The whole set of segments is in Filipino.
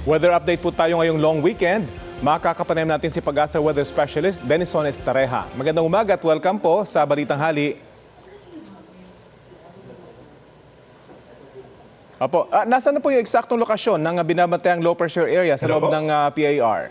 Weather update po tayo ngayong long weekend. Makakapanayam natin si Pag-asa Weather Specialist Benison Estareja. Magandang umaga at welcome po sa Balitang Hali. Apo, nasaan na po yung eksaktong lokasyon ng binabantaang low pressure area sa loob ng PAR?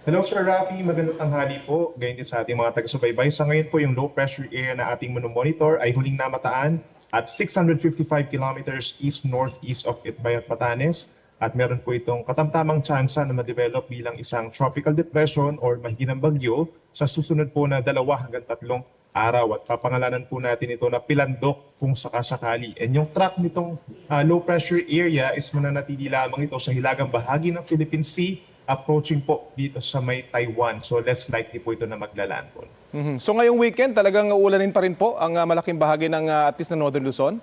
Hello Sir Rafi, magandang tanghali po. Ganyan din sa ating mga taga-subaybay. Sa ngayon po yung low pressure area na ating monitor ay huling namataan at 655 kilometers east-northeast of Itbay at Batanes. At meron po itong katamtamang tsansa na ma-develop bilang isang tropical depression or mahinang bagyo sa susunod po na 2 hanggang 3 araw. At papangalanan po natin ito na Pilandok kung sakasakali. And yung track nitong low pressure area is mananatili lamang ito sa hilagang bahagi ng Philippine Sea, approaching po dito sa may Taiwan. So less likely po ito na maglalandfall. So ngayong weekend talagang uulanin pa rin po ang malaking bahagi ng at least na Northern Luzon?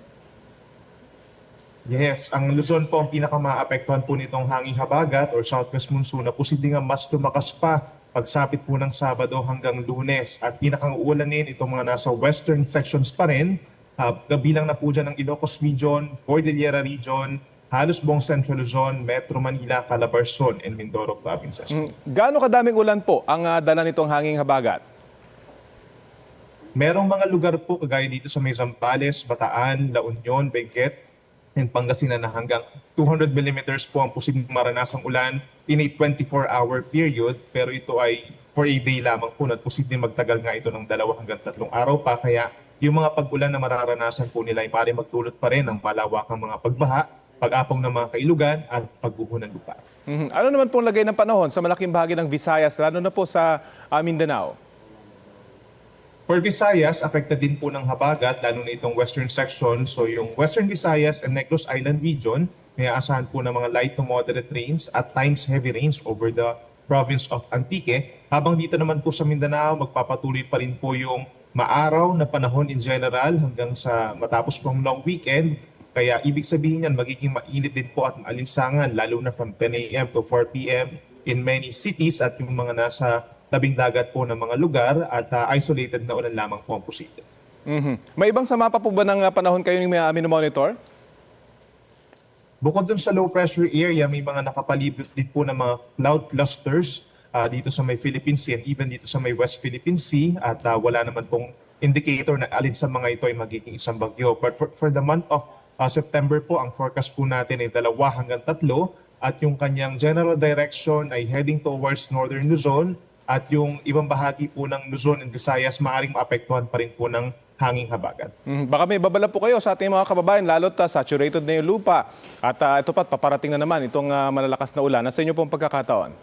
Yes, ang Luzon po ang pinaka-maapektuhan po nitong hanging habagat or southwest monsoon na posibleng nga mas lumakas pa pagsapit po ng Sabado hanggang Lunes. At pinakang uulanin itong mga nasa western sections pa rin. Kabilang na po dyan ng Ilocos Region, Cordillera Region, halos buong Central Luzon, Metro Manila, Calabarzon, and Mindoro provinces. Gaano kadaming ulan po ang dala nitong hanging habagat? Merong mga lugar po kagaya dito sa may Zambales, Bataan, La Union, Benguet, and Pangasinan na hanggang 200 millimeters po ang posibleng maranasang ulan in a 24-hour period. Pero ito ay for a day lamang po at posibleng magtagal nga ito ng 2 hanggang 3 araw pa. Kaya yung mga pag-ulan na mararanasan po nila ay pare magdulot pa rin ng malawakang mga pagbaha, pag-apong ng mga kailugan at pagbuho ng lupa. Ano naman po ang lagay ng panahon sa malaking bahagi ng Visayas, lalo na po sa Mindanao? For Visayas, affected din po ng habagat, lalo na itong western section. So yung Western Visayas and Negros Island region, may aasahan po ng mga light to moderate rains at times heavy rains over the province of Antique. Habang dito naman po sa Mindanao, magpapatuloy pa rin po yung maaraw na panahon in general hanggang sa matapos pong long weekend. Kaya ibig sabihin yan, magiging mainit din po at maalinsangan, lalo na from 10 a.m. to 4 p.m. in many cities at yung mga nasa tabing dagat po ng mga lugar at isolated na ulan lamang po ang posible. May ibang sama pa po ba ng panahon kayo yung monitor? Bukod dun sa low pressure area, may mga nakapalibot din po ng mga cloud clusters dito sa may Philippine Sea and even dito sa may West Philippine Sea at wala naman pong indicator na alin sa mga ito ay magiging isang bagyo. But for the month of September po, ang forecast po natin ay 2 hanggang 3 at yung kanyang general direction ay heading towards Northern Luzon at yung ibang bahagi po ng Luzon and Visayas maaaring maapektuhan pa rin po ng hanging habagat. Baka may babala po kayo sa ating mga kababayan, lalo't saturated na yung lupa. At ito pa, paparating na naman itong malalakas na ulan. Sa inyo pong pagkakataon?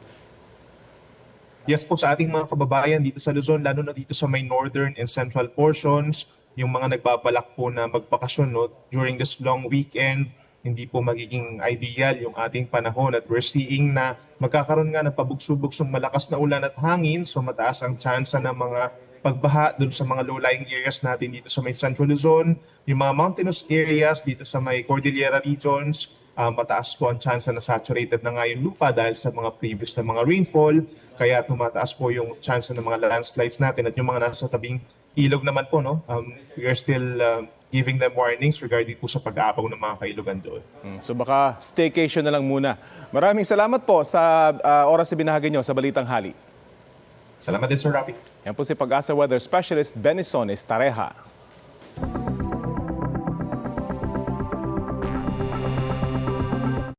Yes po, sa ating mga kababayan dito sa Luzon, lalo na dito sa may northern and central portions, yung mga nagbabalak po na magbakasyon during this long weekend, hindi po magiging ideal yung ating panahon at we're seeing na magkakaroon nga ng pabugso-bugsong malakas na ulan at hangin, so mataas ang tsansa ng mga pagbaha dun sa mga low-lying areas natin dito sa may Central Luzon, yung mga mountainous areas dito sa may Cordillera regions, mataas po ang tsansa na saturated na nga yung lupa dahil sa mga previous na mga rainfall, kaya tumataas po yung tsansa ng mga landslides natin at yung mga nasa tabing ilog naman po, we are still giving them warnings regarding po sa pag-aapaw ng mga kailugan doon. So baka staycation na lang muna. Maraming salamat po sa oras na binahagi nyo sa Balitang Hali. Salamat din, Sir Rafi. Yan po si Pag-asa Weather Specialist Benison Estareja.